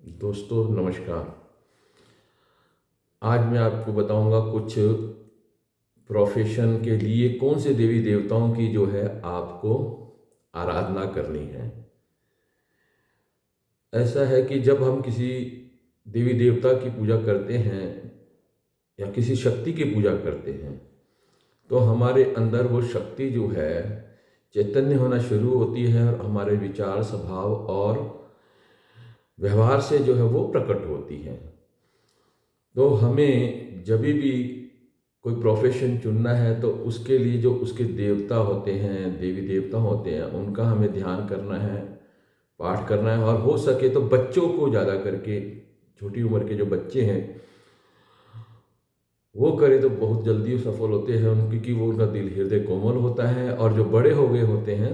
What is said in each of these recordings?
दोस्तों नमस्कार। आज मैं आपको बताऊंगा कुछ प्रोफेशन के लिए कौन से देवी देवताओं की जो है आपको आराधना करनी है। ऐसा है कि जब हम किसी देवी देवता की पूजा करते हैं या किसी शक्ति की पूजा करते हैं तो हमारे अंदर वो शक्ति जो है चैतन्य होना शुरू होती है और हमारे विचार स्वभाव और व्यवहार से जो है वो प्रकट होती है। तो हमें जब भी कोई प्रोफेशन चुनना है तो उसके लिए जो उसके देवता होते हैं, देवी देवता होते हैं, उनका हमें ध्यान करना है, पाठ करना है। और हो सके तो बच्चों को ज़्यादा करके, छोटी उम्र के जो बच्चे हैं वो करें तो बहुत जल्दी सफल होते हैं क्योंकि वो उनका दिल हृदय कोमल होता है। और जो बड़े हो गए होते हैं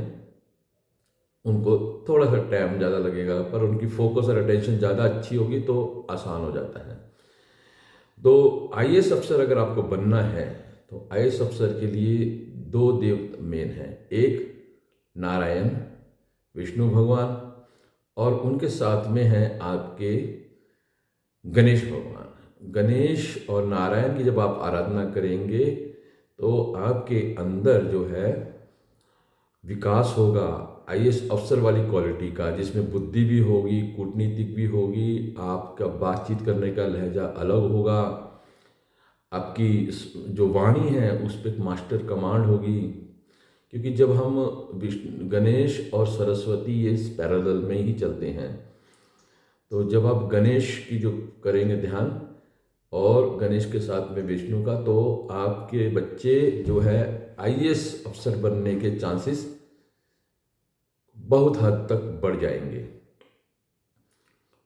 उनको थोड़ा सा टाइम ज़्यादा लगेगा, पर उनकी फोकस और अटेंशन ज़्यादा अच्छी होगी तो आसान हो जाता है। तो आईएएस अफसर अगर आपको बनना है तो आईएएस अफसर के लिए दो देव मेन हैं। एक नारायण विष्णु भगवान और उनके साथ में हैं आपके गणेश भगवान। गणेश और नारायण की जब आप आराधना करेंगे तो आपके अंदर जो है विकास होगा आईएएस अफसर वाली क्वालिटी का, जिसमें बुद्धि भी होगी, कूटनीतिक भी होगी, आपका बातचीत करने का लहजा अलग होगा, आपकी जो वाणी है उस पर एक मास्टर कमांड होगी। क्योंकि जब हम गणेश और सरस्वती ये पैरेलल में ही चलते हैं, तो जब आप गणेश की जो करेंगे ध्यान और गणेश के साथ में विष्णु का, तो आपके बच्चे जो है आईएएस अफसर बनने के चांसेस बहुत हद तक बढ़ जाएंगे।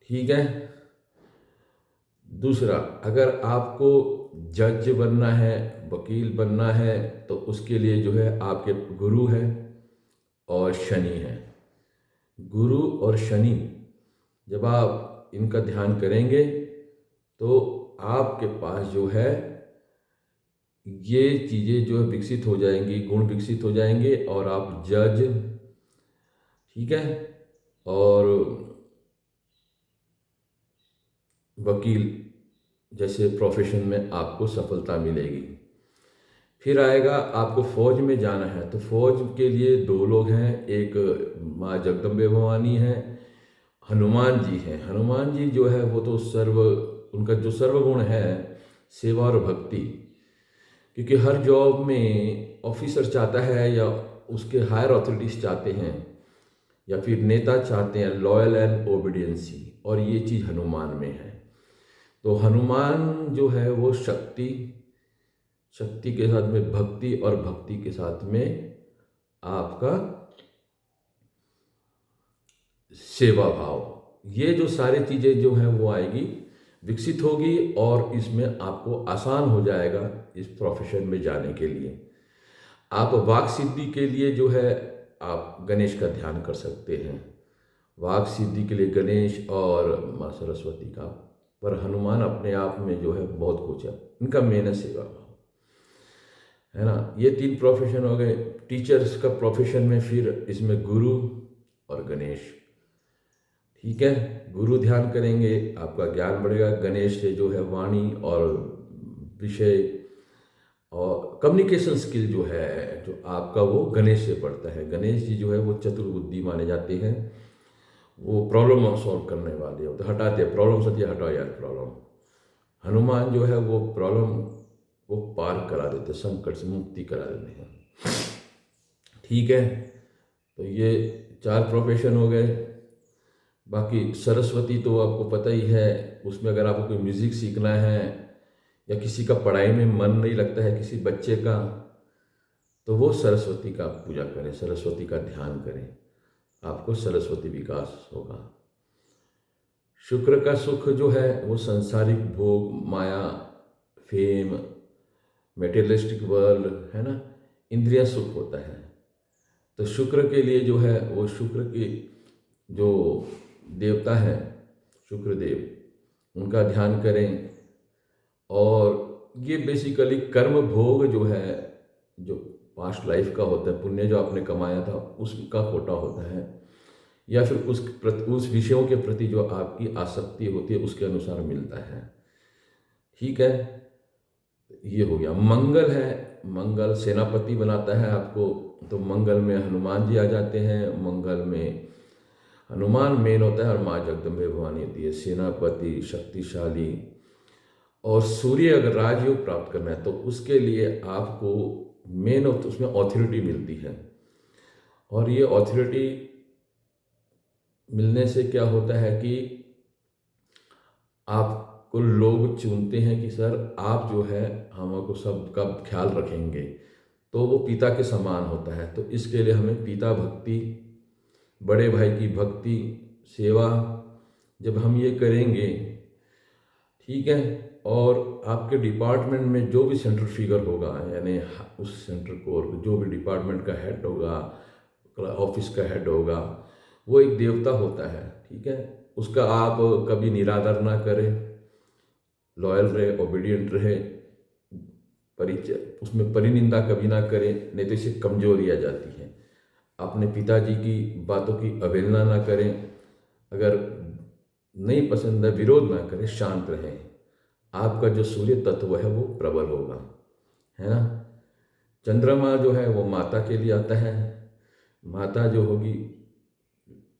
ठीक है। दूसरा, अगर आपको जज बनना है, वकील बनना है, तो उसके लिए जो है आपके गुरु है और शनि है। गुरु और शनि जब आप इनका ध्यान करेंगे तो आपके पास जो है ये चीज़ें जो है विकसित हो जाएंगी, गुण विकसित हो जाएंगे और आप जज, ठीक है, और वकील जैसे प्रोफेशन में आपको सफलता मिलेगी। फिर आएगा आपको फौज में जाना है तो फौज के लिए दो लोग हैं। एक माँ जगदम्बे भवानी हैं, हनुमान जी हैं। हनुमान जी जो है वो तो उनका जो सर्वगुण है सेवा और भक्ति। क्योंकि हर जॉब में ऑफिसर चाहता है या उसके हायर अथॉरिटीज चाहते हैं या फिर नेता चाहते हैं लॉयल एंड ओबीडियंसी, और ये चीज़ हनुमान में है। तो हनुमान जो है वो शक्ति, शक्ति के साथ में भक्ति और भक्ति के साथ में आपका सेवा भाव, ये जो सारी चीज़ें जो हैं वो आएगी, विकसित होगी और इसमें आपको आसान हो जाएगा इस प्रोफेशन में जाने के लिए। आप वाक सिद्धि के लिए जो है आप गणेश का ध्यान कर सकते हैं। वाक सिद्धि के लिए गणेश और माँ सरस्वती का, पर हनुमान अपने आप में जो है बहुत कुछ है। इनका मेन है सेवा भाव, है ना। ये तीन प्रोफेशन हो गए। टीचर्स का प्रोफेशन में फिर इसमें गुरु और गणेश, ठीक है। गुरु ध्यान करेंगे, आपका ज्ञान बढ़ेगा। गणेश से जो है वाणी और विषय और कम्युनिकेशन स्किल जो है जो आपका वो गणेश से बढ़ता है। गणेश जी जो है वो चतुर्बुद्धि माने जाते हैं, वो प्रॉब्लम सॉल्व करने वाले होते, हटाते हैं प्रॉब्लम, सत्य हटाओ यार प्रॉब्लम। हनुमान जो है वो प्रॉब्लम वो पार करा देते, संकट से मुक्ति करा देते हैं, ठीक है। तो ये चार प्रोफेशन हो गए। बाकी सरस्वती तो आपको पता ही है, उसमें अगर आपको कोई म्यूज़िक सीखना है या किसी का पढ़ाई में मन नहीं लगता है किसी बच्चे का, तो वो सरस्वती का पूजा करें, सरस्वती का ध्यान करें, आपको सरस्वती विकास होगा। शुक्र का सुख जो है वो सांसारिक भोग, माया, फेम, मेटेरियलिस्टिक वर्ल्ड, है ना, इंद्रिया सुख होता है। तो शुक्र के लिए जो है वो शुक्र की जो देवता है शुक्रदेव, उनका ध्यान करें। और ये बेसिकली कर्म भोग जो है, जो पास्ट लाइफ का होता है, पुण्य जो आपने कमाया था उसका कोटा होता है। या फिर उस विषयों के प्रति जो आपकी आसक्ति होती है उसके अनुसार मिलता है। ठीक है, ये हो गया। मंगल है, मंगल सेनापति बनाता है आपको, तो मंगल में हनुमान जी आ जाते हैं। मंगल में हनुमान मेन होता है और माँ जगदम्बे भवानी होती है सेनापति, शक्तिशाली। और सूर्य अगर राजयोग प्राप्त करना है तो उसके लिए आपको मेन उसमें ऑथोरिटी मिलती है। और ये ऑथोरिटी मिलने से क्या होता है कि आपको लोग चुनते हैं कि सर आप जो है हमको सबका ख्याल रखेंगे, तो वो पिता के समान होता है। तो इसके लिए हमें पिता भक्ति, बड़े भाई की भक्ति, सेवा जब हम ये करेंगे, ठीक है, और आपके डिपार्टमेंट में जो भी सेंट्रल फिगर होगा, यानी उस सेंटर को जो भी डिपार्टमेंट का हेड होगा, ऑफिस का हेड होगा, वो एक देवता होता है। ठीक है, उसका आप कभी निरादर ना करें, लॉयल रहे, ओबीडियंट रहे, परिचय उसमें परिनिंदा कभी ना करें, नहीं तो इससे कमजोरी आ जाती है। अपने पिताजी की बातों की अवहेलना ना करें, अगर नहीं पसंद है विरोध ना करें, शांत रहें। आपका जो सूर्य तत्व है वो प्रबल होगा, है ना। चंद्रमा जो है वो माता के लिए आता है। माता जो होगी,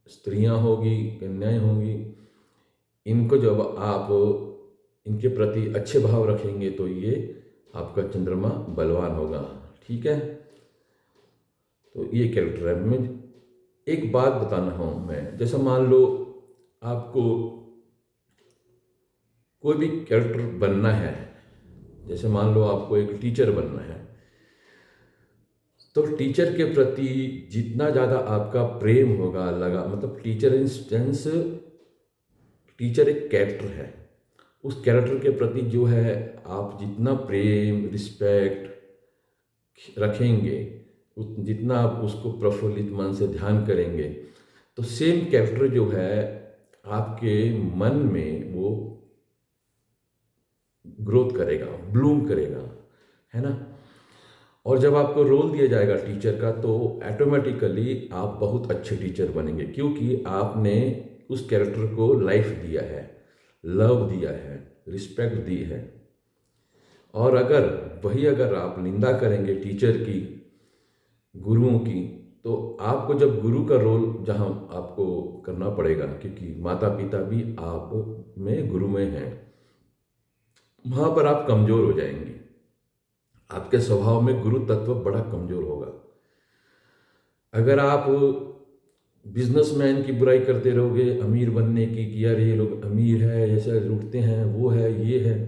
स्त्रियां होगी, कन्याएं होगी, इनको जब आप इनके प्रति अच्छे भाव रखेंगे तो ये आपका चंद्रमा बलवान होगा। ठीक है, तो ये कैरेक्टर है। मैं एक बात बताना हूँ मैं, जैसा मान लो आपको कोई भी कैरेक्टर बनना है, जैसे मान लो आपको एक टीचर बनना है, तो टीचर के प्रति जितना ज़्यादा आपका प्रेम होगा, लगा, मतलब टीचर इन सेंस, टीचर एक कैरेक्टर है, उस कैरेक्टर के प्रति जो है आप जितना प्रेम रिस्पेक्ट रखेंगे, जितना आप उसको प्रफुल्लित मन से ध्यान करेंगे, तो सेम कैरेक्टर जो है आपके मन में वो ग्रोथ करेगा, ब्लूम करेगा, है ना। और जब आपको रोल दिया जाएगा टीचर का, तो ऑटोमेटिकली आप बहुत अच्छे टीचर बनेंगे, क्योंकि आपने उस कैरेक्टर को लाइफ दिया है, लव दिया है, रिस्पेक्ट दी है। और अगर आप निंदा करेंगे टीचर की, गुरुओं की, तो आपको जब गुरु का रोल जहाँ आपको करना पड़ेगा, क्योंकि माता पिता भी आप में गुरु में हैं, वहाँ पर आप कमज़ोर हो जाएंगे। आपके स्वभाव में गुरु तत्व बड़ा कमज़ोर होगा। अगर आप बिजनेसमैन की बुराई करते रहोगे, अमीर बनने की, कि यार ये लोग अमीर है, ऐसे लूटते हैं, वो है, ये है,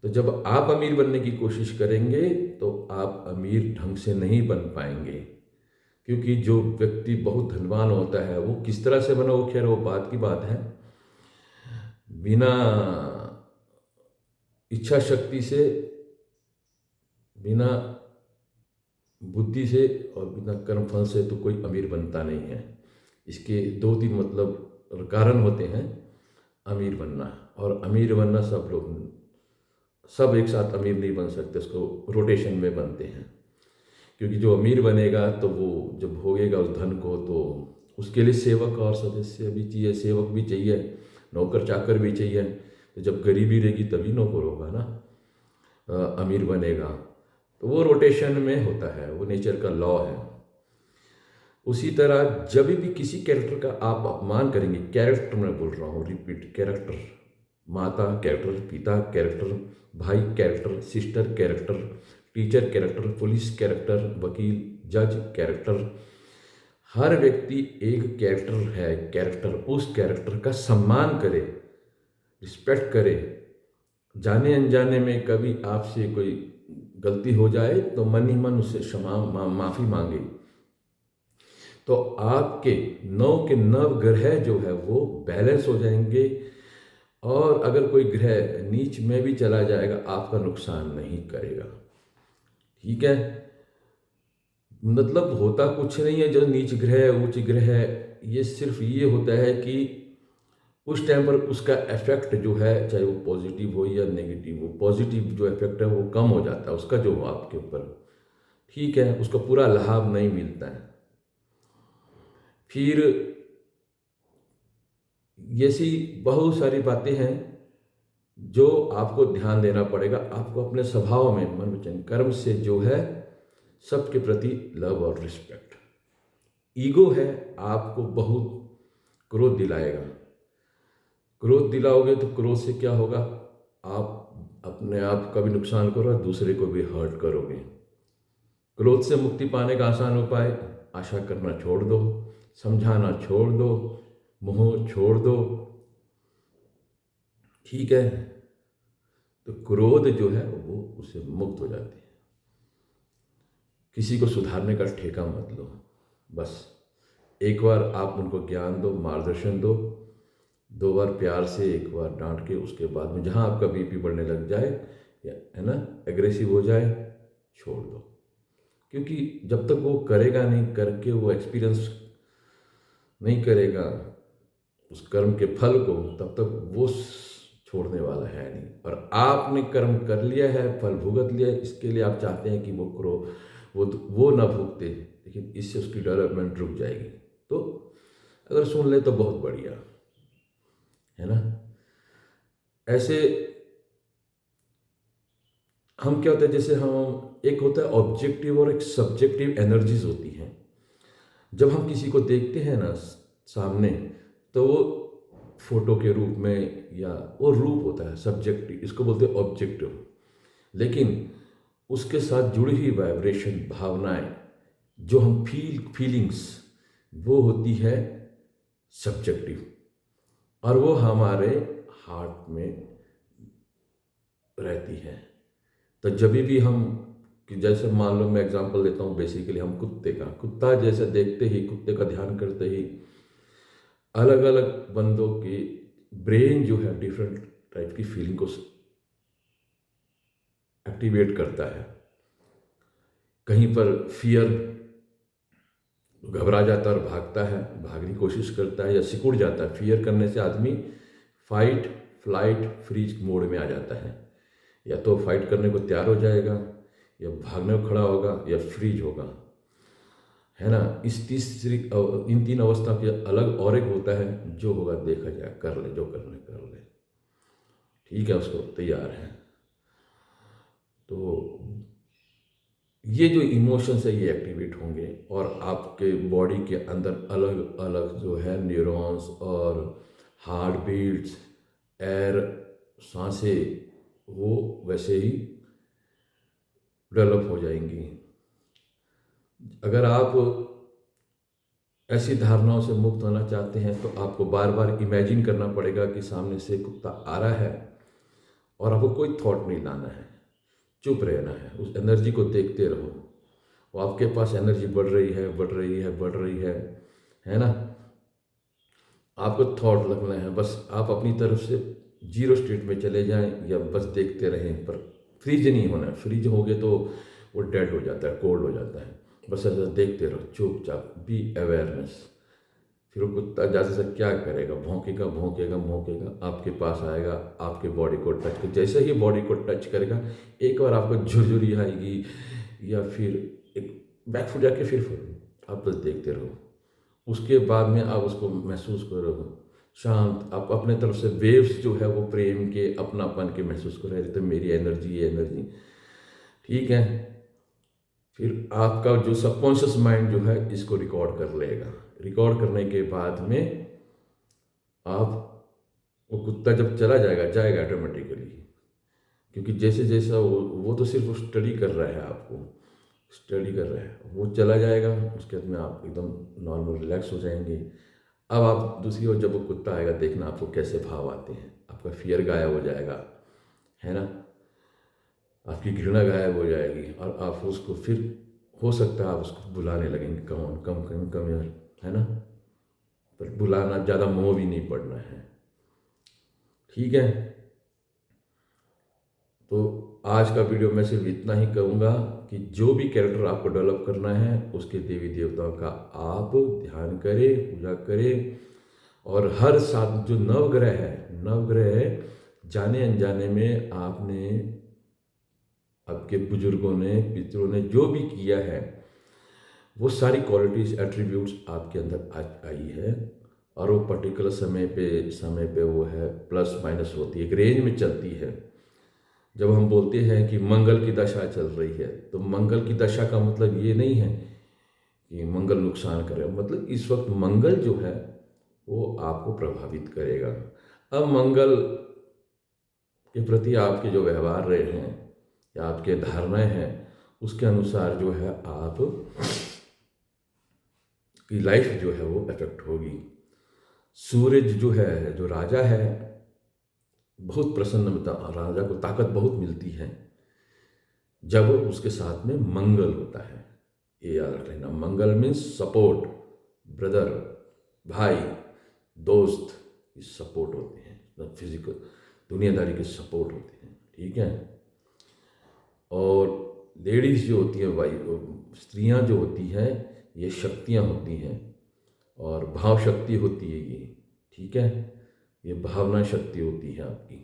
तो जब आप अमीर बनने की कोशिश करेंगे तो आप अमीर ढंग से नहीं बन पाएंगे। क्योंकि जो व्यक्ति बहुत धनवान होता है वो किस तरह से बना, वो खैर वो बात की बात है, बिना इच्छा शक्ति से, बिना बुद्धि से और बिना कर्म फल से तो कोई अमीर बनता नहीं है। इसके 2-3 मतलब कारण होते हैं अमीर बनना। और अमीर बनना सब एक साथ अमीर नहीं बन सकते, उसको रोटेशन में बनते हैं। क्योंकि जो अमीर बनेगा तो वो जब भोगेगा उस धन को, तो उसके लिए सेवक और सदस्य भी चाहिए, सेवक भी चाहिए, नौकर चाकर भी चाहिए। तो जब गरीबी रहेगी तभी नौकर होगा ना, अमीर बनेगा। तो वो रोटेशन में होता है, वो नेचर का लॉ है। उसी तरह जब भी किसी कैरेक्टर का आप अपमान करेंगे, कैरेक्टर मैं बोल रहा हूँ, रिपीट, कैरेक्टर, माता कैरेक्टर, पिता कैरेक्टर, भाई character, sister character, teacher character, police character, वकील, जज कैरेक्टर, हर व्यक्ति एक कैरेक्टर है। कैरेक्टर, उस कैरेक्टर का सम्मान करे, रिस्पेक्ट करे। जाने अनजाने में कभी आपसे कोई गलती हो जाए तो मन ही मन उससे माफ़ी मांगे, तो आपके 9 के 9 ग्रह जो है वो बैलेंस हो जाएंगे। और अगर कोई ग्रह नीच में भी चला जाएगा आपका नुकसान नहीं करेगा। ठीक है, मतलब होता कुछ नहीं है जो नीच ग्रह उच्च ग्रह, ये सिर्फ ये होता है कि उस टाइम पर उसका इफेक्ट जो है, चाहे वो पॉजिटिव हो या नेगेटिव हो, पॉजिटिव जो इफेक्ट है वो कम हो जाता है उसका, जो आपके ऊपर, ठीक है, उसका पूरा लाभ नहीं मिलता है। फिर ऐसी बहुत सारी बातें हैं जो आपको ध्यान देना पड़ेगा। आपको अपने स्वभाव में, मन वचन कर्म से जो है सबके प्रति लव और रिस्पेक्ट। ईगो है आपको बहुत क्रोध दिलाएगा। क्रोध दिलाओगे तो क्रोध से क्या होगा, आप अपने आप का भी नुकसान करो और दूसरे को भी हर्ट करोगे। क्रोध से मुक्ति पाने का आसान उपाय, आशा करना छोड़ दो, समझाना छोड़ दो, मोह छोड़ दो। ठीक है, तो क्रोध जो है वो उससे मुक्त हो जाती है। किसी को सुधारने का ठेका मत लो, बस एक बार आप उनको ज्ञान दो, मार्गदर्शन दो, 2 बार प्यार से, 1 बार डांट के, उसके बाद में जहाँ आपका बीपी बढ़ने लग जाए या है ना एग्रेसिव हो जाए, छोड़ दो। क्योंकि जब तक वो करेगा नहीं, करके वो एक्सपीरियंस नहीं करेगा उस कर्म के फल को, तब तक वो छोड़ने वाला है नहीं। और आपने कर्म कर लिया है, फल भुगत लिया है, इसके लिए आप चाहते हैं कि वो ना भुगते, लेकिन इससे उसकी डेवलपमेंट रुक जाएगी। तो अगर सुन ले तो बहुत बढ़िया है ना। ऐसे हम क्या होता है, जैसे हम एक होता है ऑब्जेक्टिव और एक सब्जेक्टिव एनर्जीज होती हैं। जब हम किसी को देखते हैं ना सामने, तो वो फोटो के रूप में, या वो रूप होता है सब्जेक्टिव, इसको बोलते हैं ऑब्जेक्टिव। लेकिन उसके साथ जुड़ी हुई वाइब्रेशन, भावनाएं जो हम फीलिंग्स, वो होती है सब्जेक्टिव, और वो हमारे हार्ट में रहती है। तो जब भी हम, कि जैसे मान लो मैं एग्जांपल देता हूँ, बेसिकली हम कुत्ता जैसे देखते ही, कुत्ते का ध्यान करते ही अलग अलग बंदों की ब्रेन जो है डिफरेंट टाइप की फीलिंग को एक्टिवेट करता है। कहीं पर फियर, घबरा जाता है और भागता है, भागने की कोशिश करता है या सिकुड़ जाता है। फियर करने से आदमी फाइट, फ्लाइट, फ्रीज मोड में आ जाता है। या तो फाइट करने को तैयार हो जाएगा, या भागने को खड़ा होगा, या फ्रीज होगा, है ना। इन 3 अवस्था के अलग और एक होता है, जो होगा देखा जाए, कर ले जो करना कर ले, ठीक है, उसको तैयार है। तो ये जो इमोशंस है ये एक्टिवेट होंगे, और आपके बॉडी के अंदर अलग अलग जो है न्यूरॉन्स और हार्ट बीट्स, एयर, सांसें, वो वैसे ही डेवलप हो जाएंगी। अगर आप ऐसी धारणाओं से मुक्त होना चाहते हैं तो आपको बार बार इमेजिन करना पड़ेगा कि सामने से कुत्ता आ रहा है, और आपको कोई थॉट नहीं लाना है, चुप रहना है, उस एनर्जी को देखते रहो। वो आपके पास एनर्जी बढ़ रही है, बढ़ रही है, बढ़ रही है ना। आपको थॉट लगना है, बस आप अपनी तरफ से 0 स्टेट में चले जाएं, या बस देखते रहें, पर फ्रीज नहीं होना है। फ्रीज हो गए तो वो डेड हो जाता है, कोल्ड हो जाता है। बस ऐसा देखते रहो चुपचाप, बी अवेयरनेस। फिर वो कुत्ता जैसे से क्या करेगा, भौंकेगा भौंकेगा भौंकेगा, आपके पास आएगा, आपके बॉडी को टच कर, जैसे ही बॉडी को टच करेगा, एक बार आपको झुरझुरी आएगी, या फिर एक बैकफुट जाके फिर आप बस देखते रहो। उसके बाद में आप उसको महसूस करो शांत, आप अपने तरफ से वेव्स जो है वो प्रेम के, अपनापन के महसूस कर रहे तो मेरी एनर्जी, ये एनर्जी, ठीक है। फिर आपका जो सबकॉन्शियस माइंड जो है इसको रिकॉर्ड कर लेगा। रिकॉर्ड करने के बाद में आप, वो कुत्ता जब चला जाएगा ऑटोमेटिकली, क्योंकि जैसे जैसा वो तो सिर्फ स्टडी कर रहा है, आपको स्टडी कर रहा है, वो चला जाएगा। उसके बाद में आप एकदम नॉर्मल रिलैक्स हो जाएंगे। अब आप दूसरी ओर जब वो कुत्ता आएगा, देखना आपको कैसे भाव आते हैं। आपका फियर गायब हो जाएगा, है ना, आपकी घृणा गायब हो जाएगी, और आप उसको फिर हो सकता है आप उसको बुलाने लगेंगे, कम कम कम कम यार, है ना। पर बुलाना, ज़्यादा मोह भी नहीं पड़ना है, ठीक है। तो आज का वीडियो मैं सिर्फ इतना ही कहूँगा कि जो भी कैरेक्टर आपको डेवलप करना है, उसके देवी देवताओं का आप ध्यान करें, पूजा करें। और हर साथ जो नवग्रह है, जाने अनजाने में आपने, आपके बुजुर्गों ने, पितरों ने जो भी किया है, वो सारी क्वालिटीज, एट्रीब्यूट्स आपके अंदर आई है, और वो पर्टिकुलर समय पे वो है प्लस माइनस होती है, एक रेंज में चलती है। जब हम बोलते हैं कि मंगल की दशा चल रही है, तो मंगल की दशा का मतलब ये नहीं है कि मंगल नुकसान करे, मतलब इस वक्त मंगल जो है वो आपको प्रभावित करेगा। अब मंगल के प्रति आपके जो व्यवहार रहे हैं या आपके धारणाएं हैं, उसके अनुसार जो है आप की लाइफ जो है वो इफेक्ट होगी। सूरज जो है, जो राजा है, बहुत प्रसन्न, राजा को ताकत बहुत मिलती है जब उसके साथ में मंगल होता है। ये याद रख लेना, मंगल मीन्स सपोर्ट, ब्रदर, भाई, दोस्त, ये सपोर्ट होते हैं, फिजिकल दुनियादारी के सपोर्ट होते हैं, ठीक है। और लेडीज जो होती है, स्त्रियां जो होती हैं, ये शक्तियां होती हैं और भाव शक्ति होती है ये, ठीक है। ये भावना शक्ति होती है आपकी,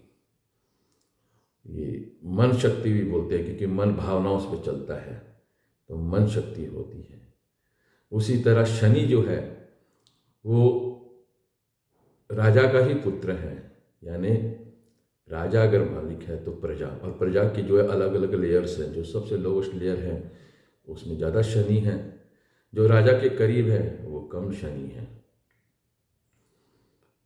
ये मन शक्ति भी बोलते हैं क्योंकि मन भावनाओं से चलता है, तो मन शक्ति होती है। उसी तरह शनि जो है वो राजा का ही पुत्र है, यानी राजा अगर मालिक है तो प्रजा, और प्रजा की जो है अलग अलग लेयर्स हैं। जो सबसे लोवेस्ट लेयर है उसमें ज़्यादा शनि है, जो राजा के करीब है वो कम शनि है।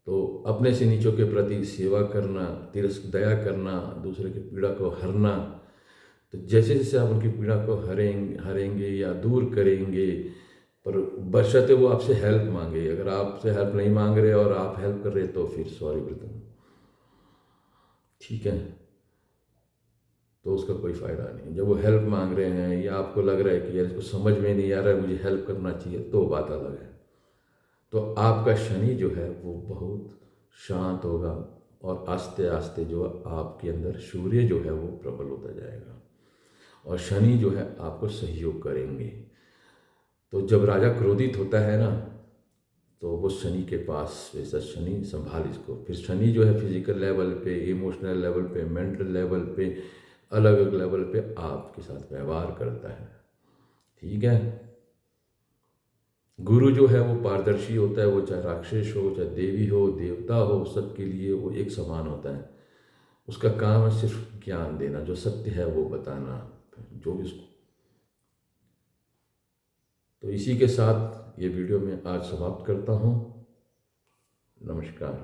तो अपने से नीचों के प्रति सेवा करना, दया करना, दूसरे की पीड़ा को हरना, तो जैसे जैसे आप उनकी पीड़ा को हरेंगे या दूर करेंगे, पर बशर्ते वो आपसे हेल्प मांगे। अगर आपसे हेल्प नहीं मांग रहे और आप हेल्प कर रहे तो फिर सॉरी ब्रदर, ठीक है, तो उसका कोई फ़ायदा नहीं। जब वो हेल्प मांग रहे हैं या आपको लग रहा है कि यार इसको समझ में नहीं आ रहा है, मुझे हेल्प करना चाहिए, तो बात अलग है। तो आपका शनि जो है वो बहुत शांत होगा और आस्ते आस्ते जो आपके अंदर सूर्य जो है वो प्रबल होता जाएगा और शनि जो है आपको सहयोग करेंगे। तो जब राजा क्रोधित होता है ना, तो वो शनि के पास, वैसा शनि संभाल इसको। फिर शनि जो है फिजिकल लेवल पे, इमोशनल लेवल पे, मेंटल लेवल पे, अलग अलग लेवल पे आपके साथ व्यवहार करता है, ठीक है। गुरु जो है वो पारदर्शी होता है, वो चाहे राक्षस हो, चाहे देवी हो, देवता हो, सबके लिए वो एक समान होता है। उसका काम है सिर्फ ज्ञान देना, जो सत्य है वो बताना, जो भी उसको। तो इसी के साथ ये वीडियो मैं आज समाप्त करता हूँ। नमस्कार।